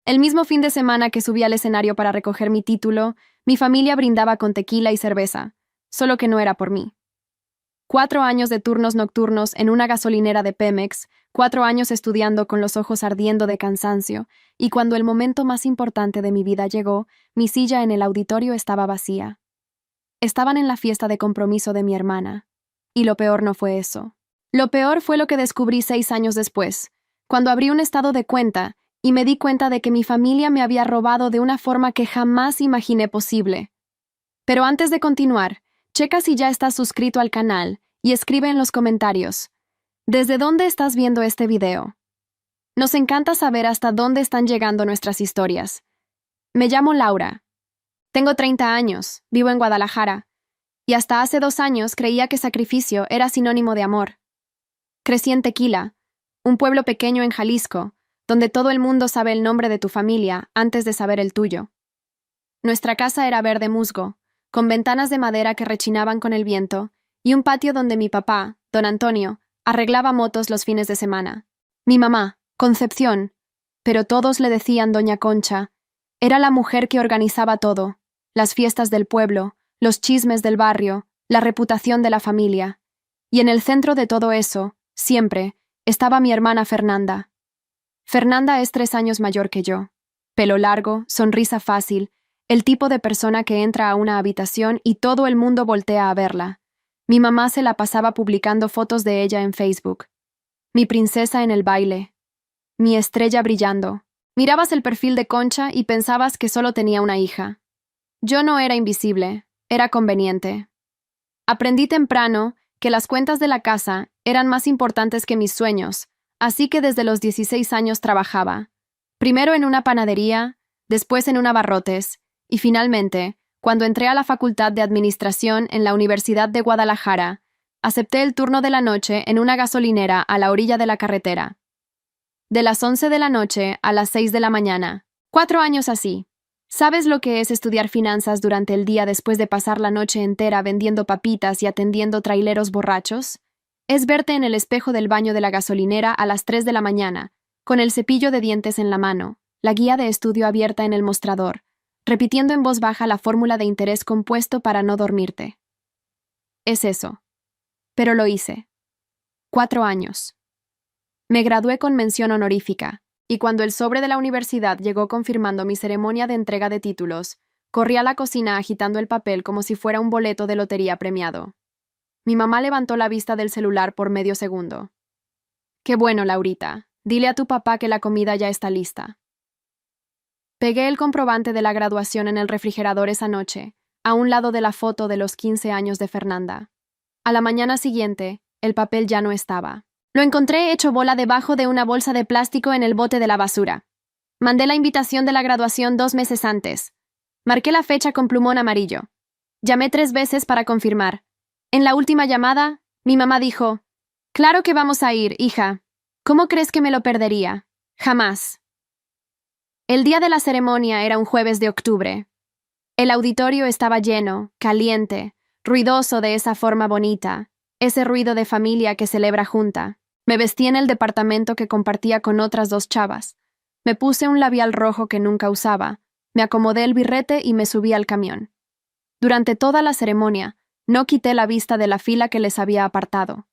El mismo fin de semana que subí al escenario para recoger mi título, mi familia brindaba con tequila y cerveza, solo que no era por mí. 4 años de turnos nocturnos en una gasolinera de Pemex, 4 años estudiando con los ojos ardiendo de cansancio, y cuando el momento más importante de mi vida llegó, mi silla en el auditorio estaba vacía. Estaban en la fiesta de compromiso de mi hermana. Y lo peor no fue eso. Lo peor fue lo que descubrí 6 años después, cuando abrí un estado de cuenta y me di cuenta de que mi familia me había robado de una forma que jamás imaginé posible. Pero antes de continuar, checa si ya estás suscrito al canal y escribe en los comentarios, ¿desde dónde estás viendo este video? Nos encanta saber hasta dónde están llegando nuestras historias. Me llamo Laura. Tengo 30 años, vivo en Guadalajara, y hasta hace 2 años creía que sacrificio era sinónimo de amor. Crecí en Tequila, un pueblo pequeño en Jalisco, donde todo el mundo sabe el nombre de tu familia antes de saber el tuyo. Nuestra casa era verde musgo, con ventanas de madera que rechinaban con el viento, y un patio donde mi papá, don Antonio, arreglaba motos los fines de semana. Mi mamá, Concepción, pero todos le decían doña Concha, era la mujer que organizaba todo, las fiestas del pueblo, los chismes del barrio, la reputación de la familia. Y en el centro de todo eso, siempre, estaba mi hermana Fernanda. Fernanda es 3 años mayor que yo. Pelo largo, sonrisa fácil, el tipo de persona que entra a una habitación y todo el mundo voltea a verla. Mi mamá se la pasaba publicando fotos de ella en Facebook. Mi princesa en el baile. Mi estrella brillando. Mirabas el perfil de Concha y pensabas que solo tenía una hija. Yo no era invisible, era conveniente. Aprendí temprano que las cuentas de la casa eran más importantes que mis sueños, así que desde los 16 años trabajaba. Primero en una panadería, después en un abarrotes, y finalmente, cuando entré a la Facultad de Administración en la Universidad de Guadalajara, acepté el turno de la noche en una gasolinera a la orilla de la carretera. De las 11 de la noche a las 6 de la mañana. 4 años así. ¿Sabes lo que es estudiar finanzas durante el día después de pasar la noche entera vendiendo papitas y atendiendo traileros borrachos? Es verte en el espejo del baño de la gasolinera a las 3 de la mañana, con el cepillo de dientes en la mano, la guía de estudio abierta en el mostrador, repitiendo en voz baja la fórmula de interés compuesto para no dormirte. Es eso. Pero lo hice. 4 años. Me gradué con mención honorífica, y cuando el sobre de la universidad llegó confirmando mi ceremonia de entrega de títulos, corrí a la cocina agitando el papel como si fuera un boleto de lotería premiado. Mi mamá levantó la vista del celular por medio segundo. «Qué bueno, Laurita. Dile a tu papá que la comida ya está lista». Pegué el comprobante de la graduación en el refrigerador esa noche, a un lado de la foto de los 15 años de Fernanda. A la mañana siguiente, el papel ya no estaba. Lo encontré hecho bola debajo de una bolsa de plástico en el bote de la basura. Mandé la invitación de la graduación 2 meses antes. Marqué la fecha con plumón amarillo. Llamé 3 veces para confirmar. En la última llamada, mi mamá dijo, «Claro que vamos a ir, hija. ¿Cómo crees que me lo perdería? Jamás». El día de la ceremonia era un jueves de octubre. El auditorio estaba lleno, caliente, ruidoso de esa forma bonita, ese ruido de familia que celebra junta. Me vestí en el departamento que compartía con otras 2 chavas. Me puse un labial rojo que nunca usaba, me acomodé el birrete y me subí al camión. Durante toda la ceremonia, no quité la vista de la fila que les había apartado.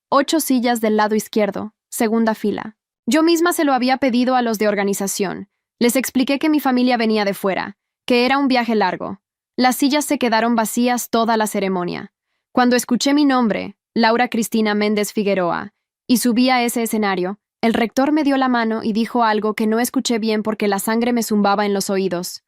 8 sillas del lado izquierdo, segunda fila. Yo misma se lo había pedido a los de organización. Les expliqué que mi familia venía de fuera, que era un viaje largo. Las sillas se quedaron vacías toda la ceremonia. Cuando escuché mi nombre, Laura Cristina Méndez Figueroa, y subí a ese escenario, el rector me dio la mano y dijo algo que no escuché bien porque la sangre me zumbaba en los oídos.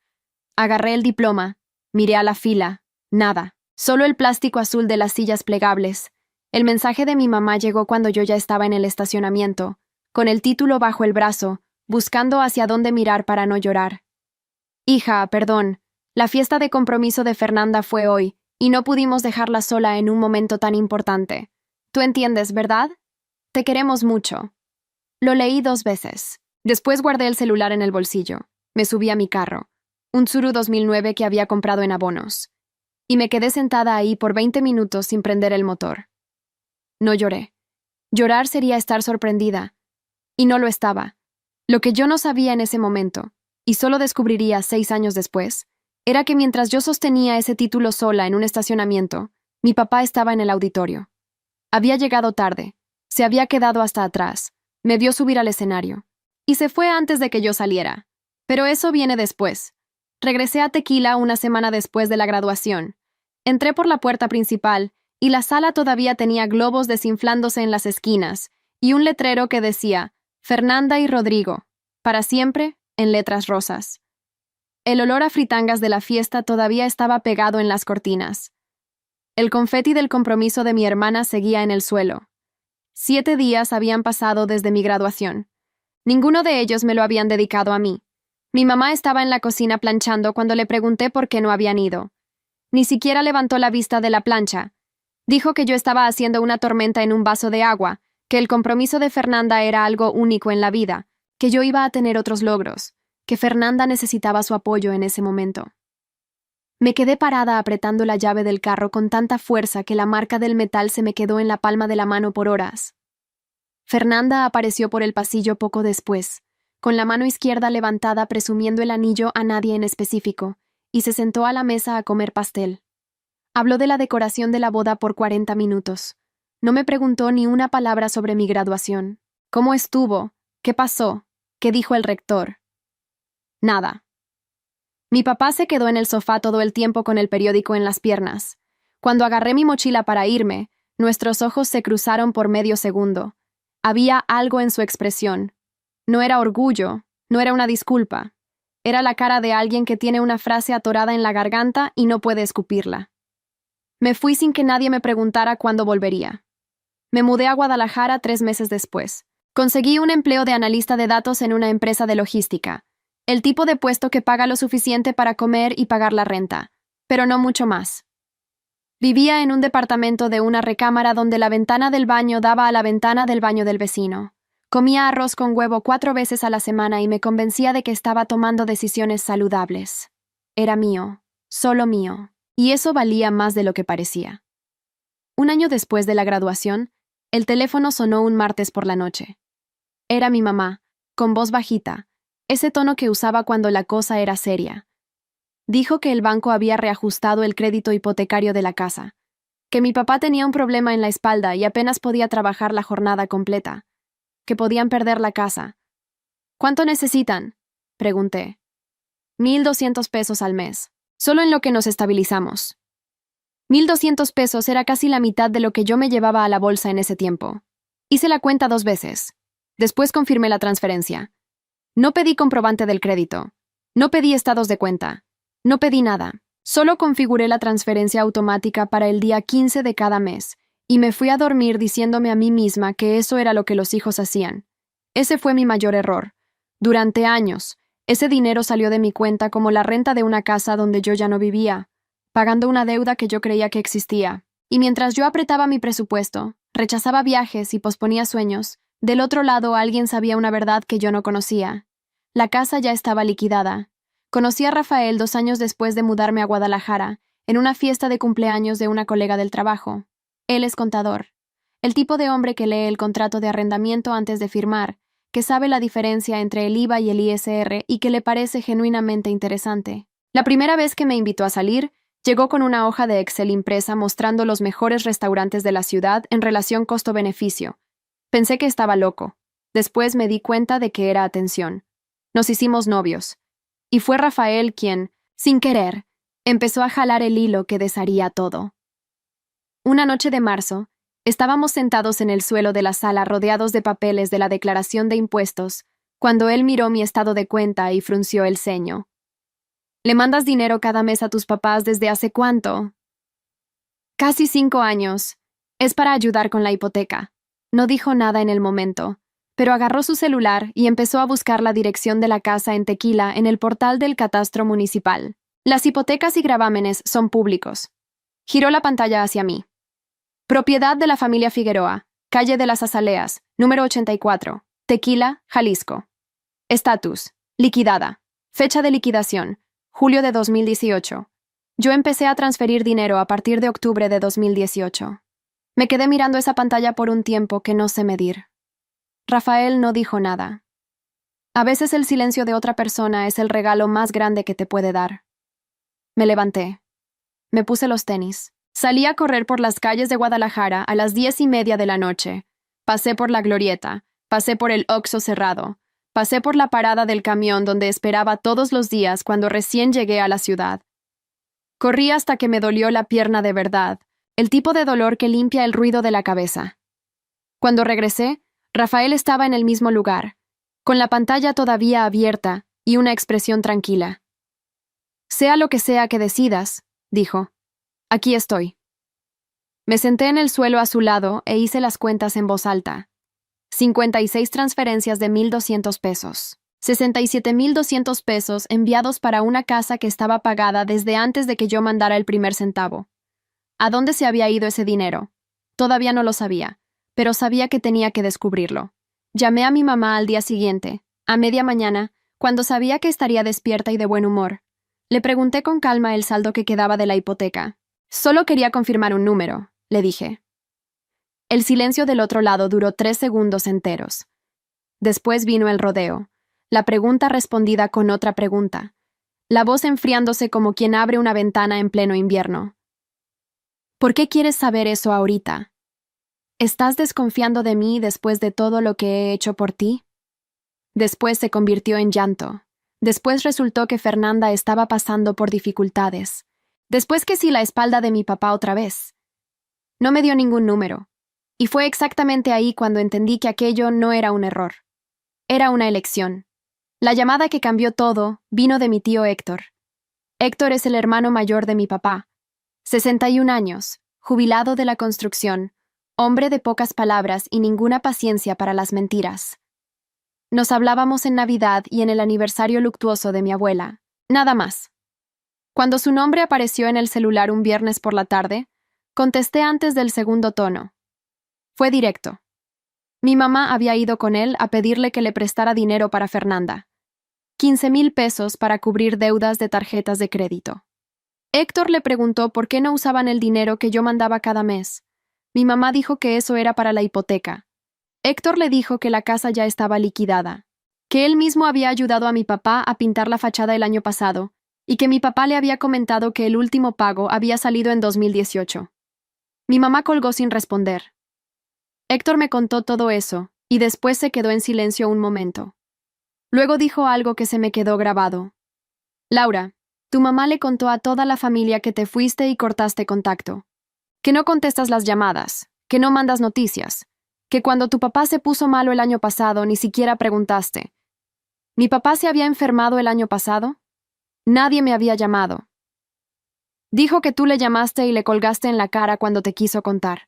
Agarré el diploma, miré a la fila, nada, solo el plástico azul de las sillas plegables. El mensaje de mi mamá llegó cuando yo ya estaba en el estacionamiento, con el título bajo el brazo, buscando hacia dónde mirar para no llorar. «Hija, perdón, la fiesta de compromiso de Fernanda fue hoy, y no pudimos dejarla sola en un momento tan importante. Tú entiendes, ¿verdad? Te queremos mucho». Lo leí 2 veces. Después guardé el celular en el bolsillo. Me subí a mi carro, un Tsuru 2009 que había comprado en abonos, y me quedé sentada ahí por 20 minutos sin prender el motor. No lloré. Llorar sería estar sorprendida, y no lo estaba. Lo que yo no sabía en ese momento y solo descubriría 6 años después, era que mientras yo sostenía ese título sola en un estacionamiento, mi papá estaba en el auditorio. Había llegado tarde, se había quedado hasta atrás, me vio subir al escenario, y se fue antes de que yo saliera. Pero eso viene después. Regresé a Tequila una semana después de la graduación. Entré por la puerta principal, y la sala todavía tenía globos desinflándose en las esquinas, y un letrero que decía, Fernanda y Rodrigo, para siempre, en letras rosas. El olor a fritangas de la fiesta todavía estaba pegado en las cortinas. El confeti del compromiso de mi hermana seguía en el suelo. 7 días habían pasado desde mi graduación. Ninguno de ellos me lo habían dedicado a mí. Mi mamá estaba en la cocina planchando cuando le pregunté por qué no habían ido. Ni siquiera levantó la vista de la plancha. Dijo que yo estaba haciendo una tormenta en un vaso de agua, que el compromiso de Fernanda era algo único en la vida, que yo iba a tener otros logros, que Fernanda necesitaba su apoyo en ese momento. Me quedé parada apretando la llave del carro con tanta fuerza que la marca del metal se me quedó en la palma de la mano por horas. Fernanda apareció por el pasillo poco después, con la mano izquierda levantada presumiendo el anillo a nadie en específico, y se sentó a la mesa a comer pastel. Habló de la decoración de la boda por 40 minutos. No me preguntó ni una palabra sobre mi graduación. ¿Cómo estuvo? ¿Qué pasó? ¿Qué dijo el rector? Nada. Mi papá se quedó en el sofá todo el tiempo con el periódico en las piernas. Cuando agarré mi mochila para irme, nuestros ojos se cruzaron por medio segundo. Había algo en su expresión. No era orgullo, no era una disculpa. Era la cara de alguien que tiene una frase atorada en la garganta y no puede escupirla. Me fui sin que nadie me preguntara cuándo volvería. Me mudé a Guadalajara 3 meses después. Conseguí un empleo de analista de datos en una empresa de logística. El tipo de puesto que paga lo suficiente para comer y pagar la renta, pero no mucho más. Vivía en un departamento de una recámara donde la ventana del baño daba a la ventana del baño del vecino. Comía arroz con huevo 4 veces a la semana y me convencía de que estaba tomando decisiones saludables. Era mío, solo mío, y eso valía más de lo que parecía. Un año después de la graduación, el teléfono sonó un martes por la noche. Era mi mamá, con voz bajita, ese tono que usaba cuando la cosa era seria. Dijo que el banco había reajustado el crédito hipotecario de la casa, que mi papá tenía un problema en la espalda y apenas podía trabajar la jornada completa, que podían perder la casa. ¿Cuánto necesitan?, pregunté. 1,200 pesos al mes, solo en lo que nos estabilizamos. 1,200 pesos era casi la mitad de lo que yo me llevaba a la bolsa en ese tiempo. Hice la cuenta 2 veces. Después confirmé la transferencia. No pedí comprobante del crédito. No pedí estados de cuenta. No pedí nada. Solo configuré la transferencia automática para el día 15 de cada mes, y me fui a dormir diciéndome a mí misma que eso era lo que los hijos hacían. Ese fue mi mayor error. Durante años, ese dinero salió de mi cuenta como la renta de una casa donde yo ya no vivía, pagando una deuda que yo creía que existía. Y mientras yo apretaba mi presupuesto, rechazaba viajes y posponía sueños, del otro lado alguien sabía una verdad que yo no conocía. La casa ya estaba liquidada. Conocí a Rafael 2 años después de mudarme a Guadalajara, en una fiesta de cumpleaños de una colega del trabajo. Él es contador. El tipo de hombre que lee el contrato de arrendamiento antes de firmar, que sabe la diferencia entre el IVA y el ISR y que le parece genuinamente interesante. La primera vez que me invitó a salir, llegó con una hoja de Excel impresa mostrando los mejores restaurantes de la ciudad en relación costo-beneficio. Pensé que estaba loco. Después me di cuenta de que era atención. Nos hicimos novios. Y fue Rafael quien, sin querer, empezó a jalar el hilo que desharía todo. Una noche de marzo, estábamos sentados en el suelo de la sala rodeados de papeles de la declaración de impuestos, cuando él miró mi estado de cuenta y frunció el ceño. ¿Le mandas dinero cada mes a tus papás desde hace cuánto? Casi 5 años. Es para ayudar con la hipoteca. No dijo nada en el momento, pero agarró su celular y empezó a buscar la dirección de la casa en Tequila en el portal del catastro municipal. Las hipotecas y gravámenes son públicos. Giró la pantalla hacia mí. Propiedad de la familia Figueroa, calle de las Azaleas, número 84, Tequila, Jalisco. Estatus: liquidada. Fecha de liquidación: julio de 2018. Yo empecé a transferir dinero a partir de octubre de 2018. Me quedé mirando esa pantalla por un tiempo que no sé medir. Rafael no dijo nada. A veces el silencio de otra persona es el regalo más grande que te puede dar. Me levanté. Me puse los tenis. Salí a correr por las calles de Guadalajara a las 10:30 de la noche. Pasé por la Glorieta, pasé por el Oxxo cerrado, pasé por la parada del camión donde esperaba todos los días cuando recién llegué a la ciudad. Corrí hasta que me dolió la pierna de verdad, el tipo de dolor que limpia el ruido de la cabeza. Cuando regresé, Rafael estaba en el mismo lugar, con la pantalla todavía abierta y una expresión tranquila. Sea lo que sea que decidas, dijo. Aquí estoy. Me senté en el suelo a su lado e hice las cuentas en voz alta. 56 transferencias de 1,200 pesos. 67,200 pesos enviados para una casa que estaba pagada desde antes de que yo mandara el primer centavo. ¿A dónde se había ido ese dinero? Todavía no lo sabía, pero sabía que tenía que descubrirlo. Llamé a mi mamá al día siguiente, a media mañana, cuando sabía que estaría despierta y de buen humor. Le pregunté con calma el saldo que quedaba de la hipoteca. Solo quería confirmar un número, le dije. El silencio del otro lado duró 3 segundos enteros. Después vino el rodeo, la pregunta respondida con otra pregunta, la voz enfriándose como quien abre una ventana en pleno invierno. ¿Por qué quieres saber eso ahorita? ¿Estás desconfiando de mí después de todo lo que he hecho por ti? Después se convirtió en llanto. Después resultó que Fernanda estaba pasando por dificultades. Después que sí la espalda de mi papá otra vez. No me dio ningún número. Y fue exactamente ahí cuando entendí que aquello no era un error. Era una elección. La llamada que cambió todo vino de mi tío Héctor. Héctor es el hermano mayor de mi papá. 61 años, jubilado de la construcción, hombre de pocas palabras y ninguna paciencia para las mentiras. Nos hablábamos en Navidad y en el aniversario luctuoso de mi abuela. Nada más. Cuando su nombre apareció en el celular un viernes por la tarde, contesté antes del segundo tono. Fue directo. Mi mamá había ido con él a pedirle que le prestara dinero para Fernanda. 15,000 pesos para cubrir deudas de tarjetas de crédito. Héctor le preguntó por qué no usaban el dinero que yo mandaba cada mes. Mi mamá dijo que eso era para la hipoteca. Héctor le dijo que la casa ya estaba liquidada, que él mismo había ayudado a mi papá a pintar la fachada el año pasado, y que mi papá le había comentado que el último pago había salido en 2018. Mi mamá colgó sin responder. Héctor me contó todo eso, y después se quedó en silencio un momento. Luego dijo algo que se me quedó grabado. Laura, tu mamá le contó a toda la familia que te fuiste y cortaste contacto. Que no contestas las llamadas, que no mandas noticias, que cuando tu papá se puso malo el año pasado ni siquiera preguntaste. ¿Mi papá se había enfermado el año pasado? Nadie me había llamado. Dijo que tú le llamaste y le colgaste en la cara cuando te quiso contar.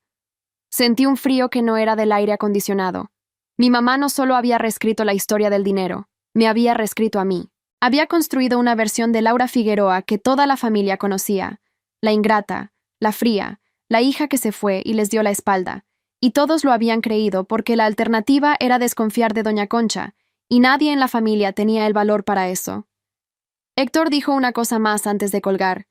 Sentí un frío que no era del aire acondicionado. Mi mamá no solo había reescrito la historia del dinero, me había reescrito a mí. Había construido una versión de Laura Figueroa que toda la familia conocía. La ingrata, la fría, la hija que se fue y les dio la espalda. Y todos lo habían creído porque la alternativa era desconfiar de doña Concha, y nadie en la familia tenía el valor para eso. Héctor dijo una cosa más antes de colgar.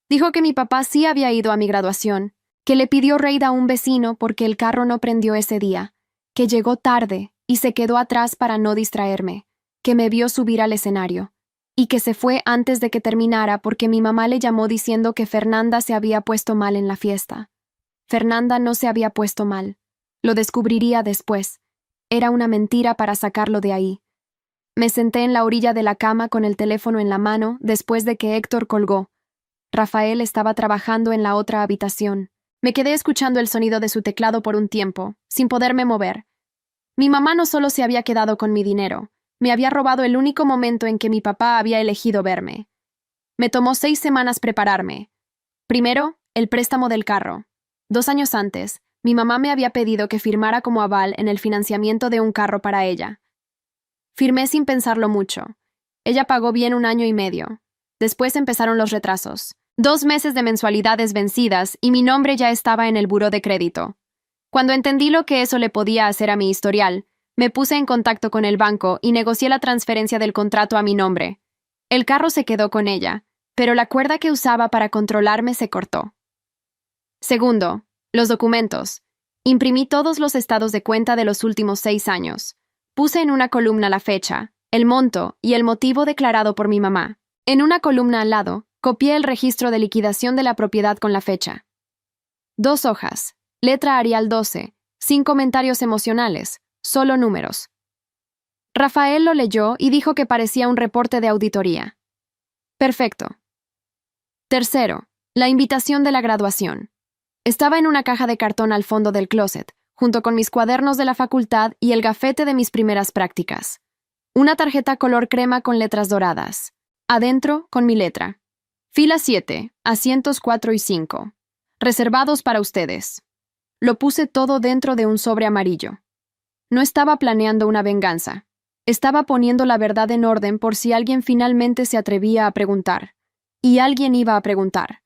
Dijo que mi papá sí había ido a mi graduación, que le pidió raid a un vecino porque el carro no prendió ese día, que llegó tarde y se quedó atrás para no distraerme, que me vio subir al escenario, y que se fue antes de que terminara porque mi mamá le llamó diciendo que Fernanda se había puesto mal en la fiesta. Fernanda no se había puesto mal. Lo descubriría después. Era una mentira para sacarlo de ahí. Me senté en la orilla de la cama con el teléfono en la mano después de que Héctor colgó. Rafael estaba trabajando en la otra habitación. Me quedé escuchando el sonido de su teclado por un tiempo, sin poderme mover. Mi mamá no solo se había quedado con mi dinero, me había robado el único momento en que mi papá había elegido verme. Me tomó 6 semanas prepararme. Primero, el préstamo del carro. 2 años antes, mi mamá me había pedido que firmara como aval en el financiamiento de un carro para ella. Firmé sin pensarlo mucho. Ella pagó bien 1 año y medio. Después empezaron los retrasos. 2 meses de mensualidades vencidas y mi nombre ya estaba en el buró de crédito. Cuando entendí lo que eso le podía hacer a mi historial, me puse en contacto con el banco y negocié la transferencia del contrato a mi nombre. El carro se quedó con ella, pero la cuerda que usaba para controlarme se cortó. Segundo, los documentos. Imprimí todos los estados de cuenta de los últimos 6 años. Puse en una columna la fecha, el monto y el motivo declarado por mi mamá. En una columna al lado, copié el registro de liquidación de la propiedad con la fecha. 2 hojas, letra Arial 12, sin comentarios emocionales, solo números. Rafael lo leyó y dijo que parecía un reporte de auditoría. Perfecto. Tercero, la invitación de la graduación. Estaba en una caja de cartón al fondo del closet, junto con mis cuadernos de la facultad y el gafete de mis primeras prácticas. Una tarjeta color crema con letras doradas. Adentro, con mi letra. Fila 7, asientos 4 y 5. Reservados para ustedes. Lo puse todo dentro de un sobre amarillo. No estaba planeando una venganza. Estaba poniendo la verdad en orden por si alguien finalmente se atrevía a preguntar. Y alguien iba a preguntar.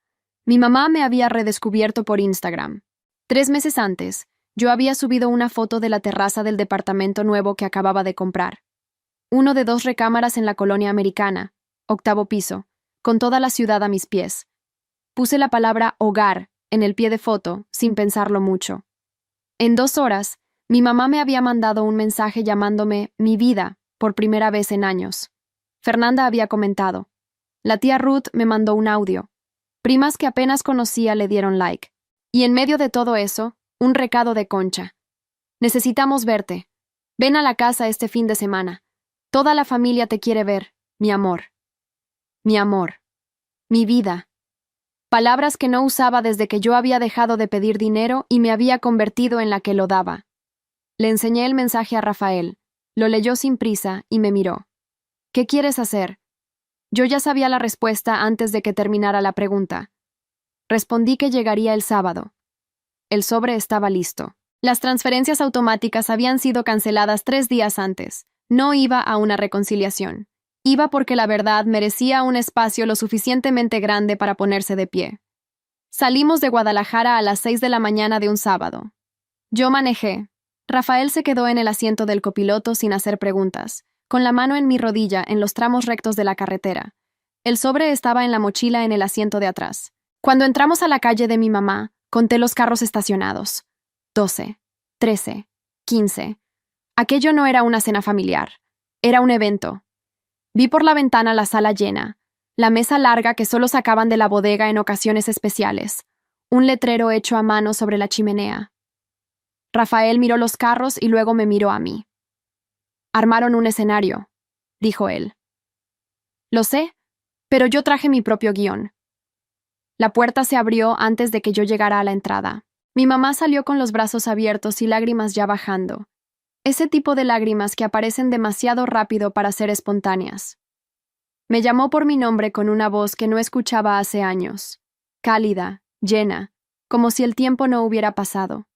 Mi mamá me había redescubierto por Instagram. 3 meses antes, yo había subido una foto de la terraza del departamento nuevo que acababa de comprar. Uno de 2 recámaras en la colonia americana, 8º piso, con toda la ciudad a mis pies. Puse la palabra hogar en el pie de foto, sin pensarlo mucho. En 2 horas, mi mamá me había mandado un mensaje llamándome mi vida por primera vez en años. Fernanda había comentado. La tía Ruth me mandó un audio. Primas que apenas conocía le dieron like. Y en medio de todo eso, un recado de Concha. Necesitamos verte. Ven a la casa este fin de semana. Toda la familia te quiere ver, mi amor. Mi amor. Mi vida. Palabras que no usaba desde que yo había dejado de pedir dinero y me había convertido en la que lo daba. Le enseñé el mensaje a Rafael. Lo leyó sin prisa y me miró. ¿Qué quieres hacer? Yo ya sabía la respuesta antes de que terminara la pregunta. Respondí que llegaría el sábado. El sobre estaba listo. Las transferencias automáticas habían sido canceladas 3 días antes. No iba a una reconciliación. Iba porque la verdad merecía un espacio lo suficientemente grande para ponerse de pie. Salimos de Guadalajara a las 6 de la mañana de un sábado. Yo manejé. Rafael se quedó en el asiento del copiloto sin hacer preguntas, con la mano en mi rodilla en los tramos rectos de la carretera. El sobre estaba en la mochila en el asiento de atrás. Cuando entramos a la calle de mi mamá, conté los carros estacionados. 12, 13, 15. Aquello no era una cena familiar. Era un evento. Vi por la ventana la sala llena, la mesa larga que solo sacaban de la bodega en ocasiones especiales, un letrero hecho a mano sobre la chimenea. Rafael miró los carros y luego me miró a mí. Armaron un escenario, dijo él. Lo sé, pero yo traje mi propio guión. La puerta se abrió antes de que yo llegara a la entrada. Mi mamá salió con los brazos abiertos y lágrimas ya bajando. Ese tipo de lágrimas que aparecen demasiado rápido para ser espontáneas. Me llamó por mi nombre con una voz que no escuchaba hace años. Cálida, llena, como si el tiempo no hubiera pasado.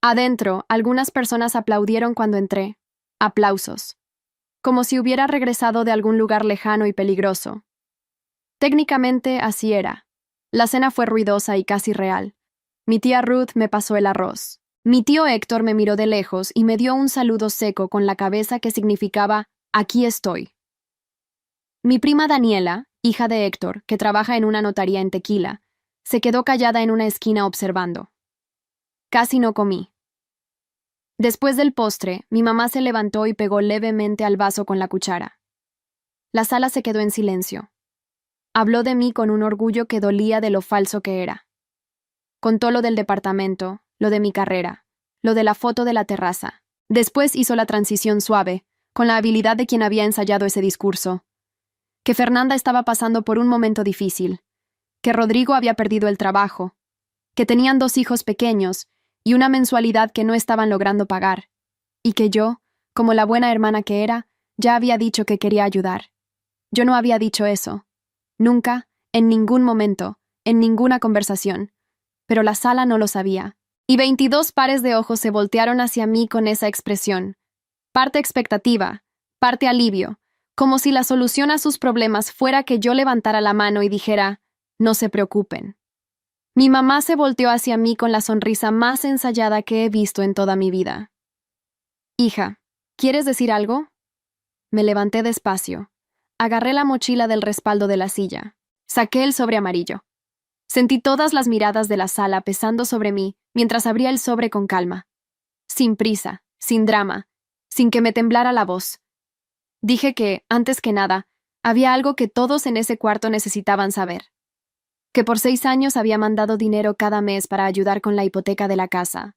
Adentro, algunas personas aplaudieron cuando entré. Aplausos. Como si hubiera regresado de algún lugar lejano y peligroso. Técnicamente así era. La cena fue ruidosa y casi real. Mi tía Ruth me pasó el arroz. Mi tío Héctor me miró de lejos y me dio un saludo seco con la cabeza que significaba «aquí estoy». Mi prima Daniela, hija de Héctor, que trabaja en una notaría en Tequila, se quedó callada en una esquina observando. Casi no comí. Después del postre, mi mamá se levantó y pegó levemente al vaso con la cuchara. La sala se quedó en silencio. Habló de mí con un orgullo que dolía de lo falso que era. Contó lo del departamento, lo de mi carrera, lo de la foto de la terraza. Después hizo la transición suave, con la habilidad de quien había ensayado ese discurso. Que Fernanda estaba pasando por un momento difícil, que Rodrigo había perdido el trabajo, que tenían 2 hijos pequeños y una mensualidad que no estaban logrando pagar, y que yo, como la buena hermana que era, ya había dicho que quería ayudar. Yo no había dicho eso. Nunca, en ningún momento, en ninguna conversación. Pero la sala no lo sabía. Y 22 pares de ojos se voltearon hacia mí con esa expresión. Parte expectativa, parte alivio, como si la solución a sus problemas fuera que yo levantara la mano y dijera, no se preocupen. Mi mamá se volteó hacia mí con la sonrisa más ensayada que he visto en toda mi vida. Hija, ¿quieres decir algo? Me levanté despacio. Agarré la mochila del respaldo de la silla. Saqué el sobre amarillo. Sentí todas las miradas de la sala pesando sobre mí mientras abría el sobre con calma. Sin prisa, sin drama, sin que me temblara la voz. Dije que, antes que nada, había algo que todos en ese cuarto necesitaban saber. Que por 6 años había mandado dinero cada mes para ayudar con la hipoteca de la casa.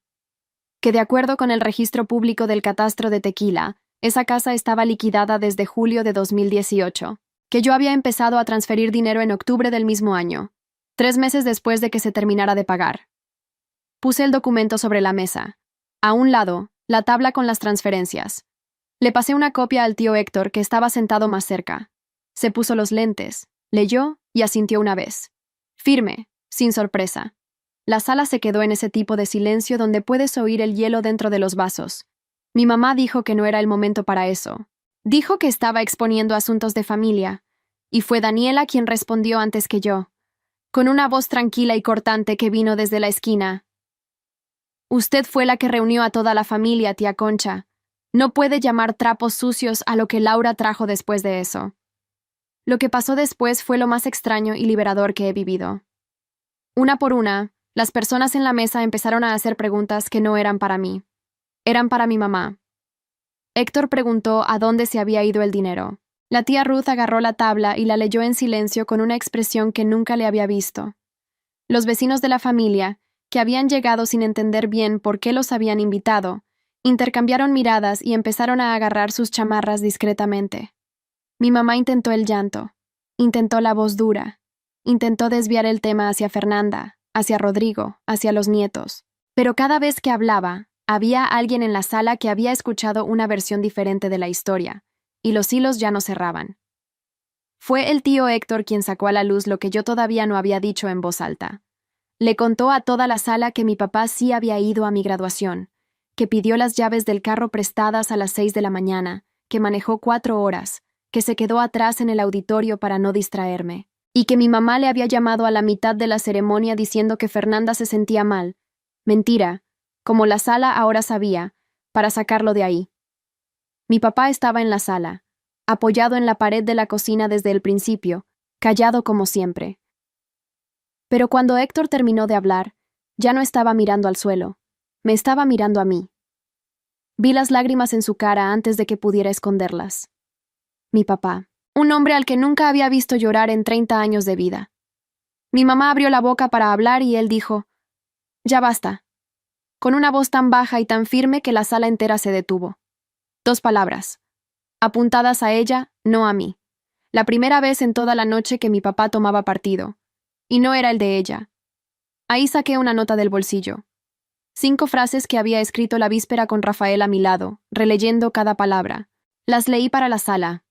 Que de acuerdo con el registro público del catastro de Tequila, esa casa estaba liquidada desde julio de 2018. Que yo había empezado a transferir dinero en octubre del mismo año, 3 meses después de que se terminara de pagar. Puse el documento sobre la mesa. A un lado, la tabla con las transferencias. Le pasé una copia al tío Héctor, que estaba sentado más cerca. Se puso los lentes, leyó y asintió una vez. Firme, sin sorpresa. La sala se quedó en ese tipo de silencio donde puedes oír el hielo dentro de los vasos. Mi mamá dijo que no era el momento para eso. Dijo que estaba exponiendo asuntos de familia, y fue Daniela quien respondió antes que yo, con una voz tranquila y cortante que vino desde la esquina. Usted fue la que reunió a toda la familia, tía Concha. No puede llamar trapos sucios a lo que Laura trajo después de eso. Lo que pasó después fue lo más extraño y liberador que he vivido. Una por una, las personas en la mesa empezaron a hacer preguntas que no eran para mí. Eran para mi mamá. Héctor preguntó a dónde se había ido el dinero. La tía Ruth agarró la tabla y la leyó en silencio con una expresión que nunca le había visto. Los vecinos de la familia, que habían llegado sin entender bien por qué los habían invitado, intercambiaron miradas y empezaron a agarrar sus chamarras discretamente. Mi mamá intentó el llanto, intentó la voz dura, intentó desviar el tema hacia Fernanda, hacia Rodrigo, hacia los nietos. Pero cada vez que hablaba, había alguien en la sala que había escuchado una versión diferente de la historia, y los hilos ya no cerraban. Fue el tío Héctor quien sacó a la luz lo que yo todavía no había dicho en voz alta. Le contó a toda la sala que mi papá sí había ido a mi graduación, que pidió las llaves del carro prestadas a las 6 de la mañana, que manejó 4 horas, que se quedó atrás en el auditorio para no distraerme, y que mi mamá le había llamado a la mitad de la ceremonia diciendo que Fernanda se sentía mal. Mentira, como la sala ahora sabía, para sacarlo de ahí. Mi papá estaba en la sala, apoyado en la pared de la cocina desde el principio, callado como siempre. Pero cuando Héctor terminó de hablar, ya no estaba mirando al suelo, me estaba mirando a mí. Vi las lágrimas en su cara antes de que pudiera esconderlas. Mi papá, un hombre al que nunca había visto llorar en 30 años de vida. Mi mamá abrió la boca para hablar y él dijo, «Ya basta», con una voz tan baja y tan firme que la sala entera se detuvo. 2 palabras, apuntadas a ella, no a mí. La primera vez en toda la noche que mi papá tomaba partido. Y no era el de ella. Ahí saqué una nota del bolsillo. 5 frases que había escrito la víspera con Rafael a mi lado, releyendo cada palabra. Las leí para la sala.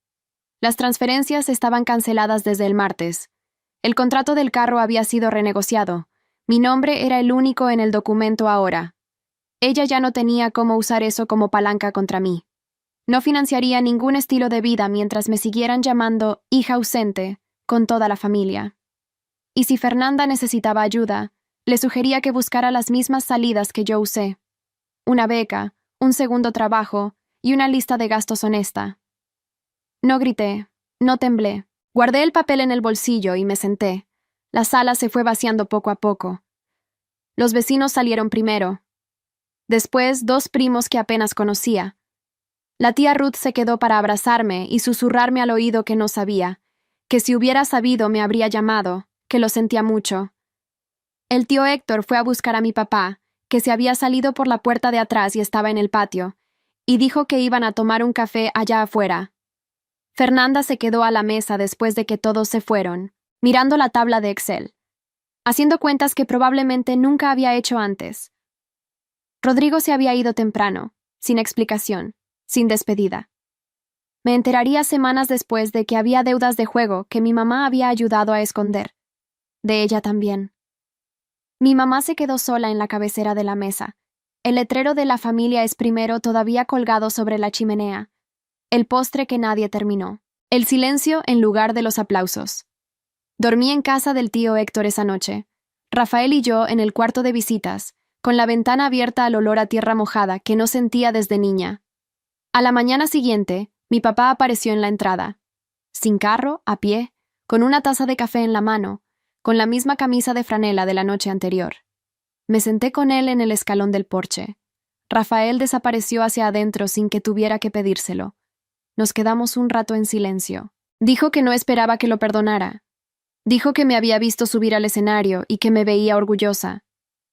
Las transferencias estaban canceladas desde el martes. El contrato del carro había sido renegociado. Mi nombre era el único en el documento ahora. Ella ya no tenía cómo usar eso como palanca contra mí. No financiaría ningún estilo de vida mientras me siguieran llamando hija ausente con toda la familia. Y si Fernanda necesitaba ayuda, le sugería que buscara las mismas salidas que yo usé. Una beca, un segundo trabajo y una lista de gastos honesta. No grité, no temblé. Guardé el papel en el bolsillo y me senté. La sala se fue vaciando poco a poco. Los vecinos salieron primero. Después, 2 primos que apenas conocía. La tía Ruth se quedó para abrazarme y susurrarme al oído que no sabía, que si hubiera sabido me habría llamado, que lo sentía mucho. El tío Héctor fue a buscar a mi papá, que se había salido por la puerta de atrás y estaba en el patio, y dijo que iban a tomar un café allá afuera. Fernanda se quedó a la mesa después de que todos se fueron, mirando la tabla de Excel, haciendo cuentas que probablemente nunca había hecho antes. Rodrigo se había ido temprano, sin explicación, sin despedida. Me enteraría semanas después de que había deudas de juego que mi mamá había ayudado a esconder. De ella también. Mi mamá se quedó sola en la cabecera de la mesa. El letrero de la familia es primero todavía colgado sobre la chimenea. El postre que nadie terminó. El silencio en lugar de los aplausos. Dormí en casa del tío Héctor esa noche. Rafael y yo en el cuarto de visitas, con la ventana abierta al olor a tierra mojada que no sentía desde niña. A la mañana siguiente, mi papá apareció en la entrada. Sin carro, a pie, con una taza de café en la mano, con la misma camisa de franela de la noche anterior. Me senté con él en el escalón del porche. Rafael desapareció hacia adentro sin que tuviera que pedírselo. Nos quedamos un rato en silencio. Dijo que no esperaba que lo perdonara. Dijo que me había visto subir al escenario y que me veía orgullosa.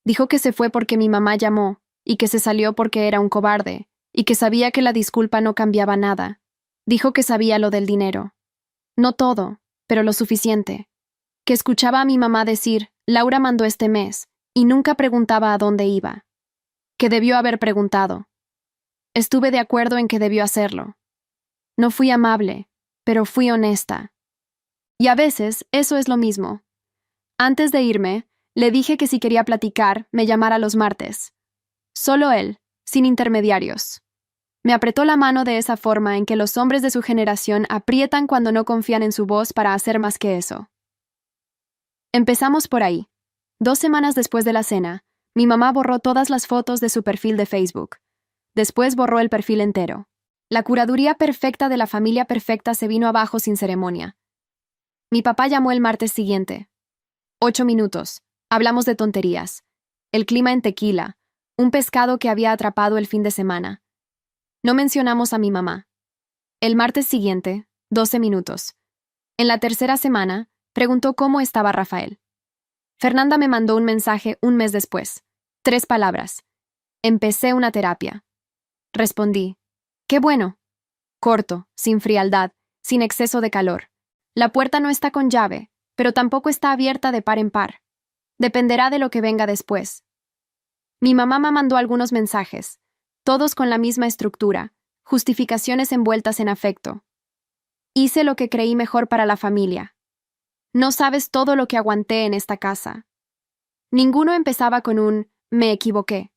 Dijo que se fue porque mi mamá llamó y que se salió porque era un cobarde y que sabía que la disculpa no cambiaba nada. Dijo que sabía lo del dinero. No todo, pero lo suficiente. Que escuchaba a mi mamá decir, Laura mandó este mes, y nunca preguntaba a dónde iba. Que debió haber preguntado. Estuve de acuerdo en que debió hacerlo. No fui amable, pero fui honesta. Y a veces eso es lo mismo. Antes de irme, le dije que si quería platicar, me llamara los martes. Solo él, sin intermediarios. Me apretó la mano de esa forma en que los hombres de su generación aprietan cuando no confían en su voz para hacer más que eso. Empezamos por ahí. 2 semanas después de la cena, mi mamá borró todas las fotos de su perfil de Facebook. Después borró el perfil entero. La curaduría perfecta de la familia perfecta se vino abajo sin ceremonia. Mi papá llamó el martes siguiente. 8 minutos. Hablamos de tonterías. El clima en Tequila. Un pescado que había atrapado el fin de semana. No mencionamos a mi mamá. El martes siguiente, 12 minutos. En la tercera semana, preguntó cómo estaba Rafael. Fernanda me mandó un mensaje un mes después. 3 palabras. Empecé una terapia. Respondí. ¡Qué bueno! Corto, sin frialdad, sin exceso de calor. La puerta no está con llave, pero tampoco está abierta de par en par. Dependerá de lo que venga después. Mi mamá me mandó algunos mensajes, todos con la misma estructura, justificaciones envueltas en afecto. Hice lo que creí mejor para la familia. No sabes todo lo que aguanté en esta casa. Ninguno empezaba con un «me equivoqué».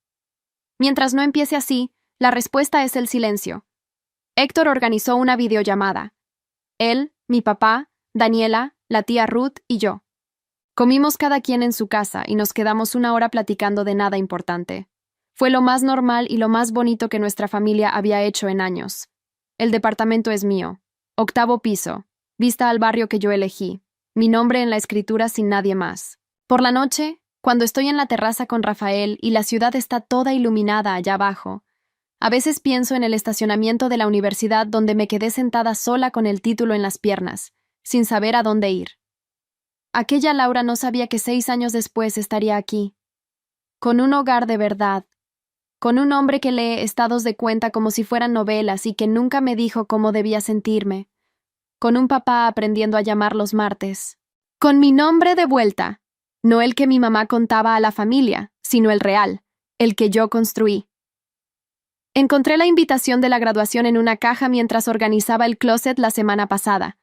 Mientras no empiece así, la respuesta es el silencio. Héctor organizó una videollamada. Él, mi papá, Daniela, la tía Ruth y yo. Comimos cada quien en su casa y nos quedamos 1 hora platicando de nada importante. Fue lo más normal y lo más bonito que nuestra familia había hecho en años. El departamento es mío. 8º piso. Vista al barrio que yo elegí. Mi nombre en la escritura sin nadie más. Por la noche, cuando estoy en la terraza con Rafael y la ciudad está toda iluminada allá abajo, a veces pienso en el estacionamiento de la universidad donde me quedé sentada sola con el título en las piernas, sin saber a dónde ir. Aquella Laura no sabía que 6 años después estaría aquí, con un hogar de verdad, con un hombre que lee estados de cuenta como si fueran novelas y que nunca me dijo cómo debía sentirme, con un papá aprendiendo a llamar los martes, con mi nombre de vuelta, no el que mi mamá contaba a la familia, sino el real, el que yo construí. Encontré la invitación de la graduación en una caja mientras organizaba el closet la semana pasada.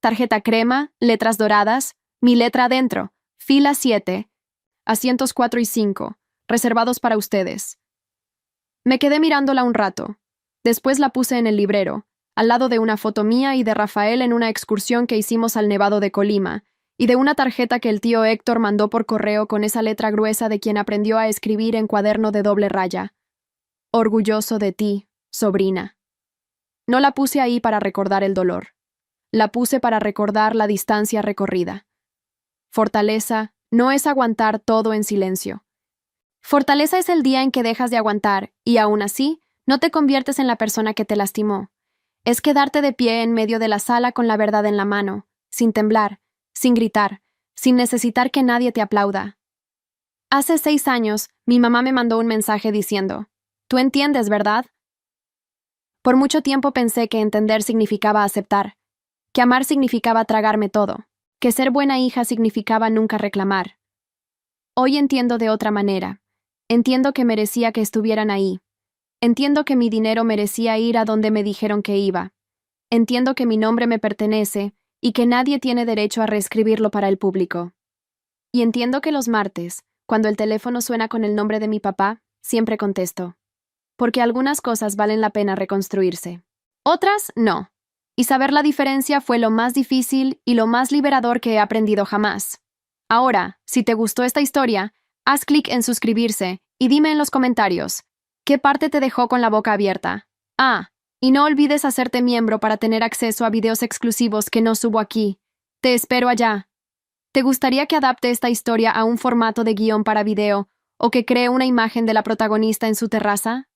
Tarjeta crema, letras doradas, mi letra adentro, fila 7, asientos 4 y 5, reservados para ustedes. Me quedé mirándola un rato. Después la puse en el librero, al lado de una foto mía y de Rafael en una excursión que hicimos al Nevado de Colima, y de una tarjeta que el tío Héctor mandó por correo con esa letra gruesa de quien aprendió a escribir en cuaderno de doble raya. Orgulloso de ti, sobrina. No la puse ahí para recordar el dolor. La puse para recordar la distancia recorrida. Fortaleza no es aguantar todo en silencio. Fortaleza es el día en que dejas de aguantar y aún así no te conviertes en la persona que te lastimó. Es quedarte de pie en medio de la sala con la verdad en la mano, sin temblar, sin gritar, sin necesitar que nadie te aplauda. Hace 6 años, mi mamá me mandó un mensaje diciendo, «Tú entiendes, ¿verdad?» Por mucho tiempo pensé que entender significaba aceptar, que amar significaba tragarme todo, que ser buena hija significaba nunca reclamar. Hoy entiendo de otra manera. Entiendo que merecía que estuvieran ahí. Entiendo que mi dinero merecía ir a donde me dijeron que iba. Entiendo que mi nombre me pertenece y que nadie tiene derecho a reescribirlo para el público. Y entiendo que los martes, cuando el teléfono suena con el nombre de mi papá, siempre contesto. Porque algunas cosas valen la pena reconstruirse. Otras, no. Y saber la diferencia fue lo más difícil y lo más liberador que he aprendido jamás. Ahora, si te gustó esta historia, haz clic en suscribirse y dime en los comentarios, ¿qué parte te dejó con la boca abierta? Y no olvides hacerte miembro para tener acceso a videos exclusivos que no subo aquí. Te espero allá. ¿Te gustaría que adapte esta historia a un formato de guión para video o que cree una imagen de la protagonista en su terraza?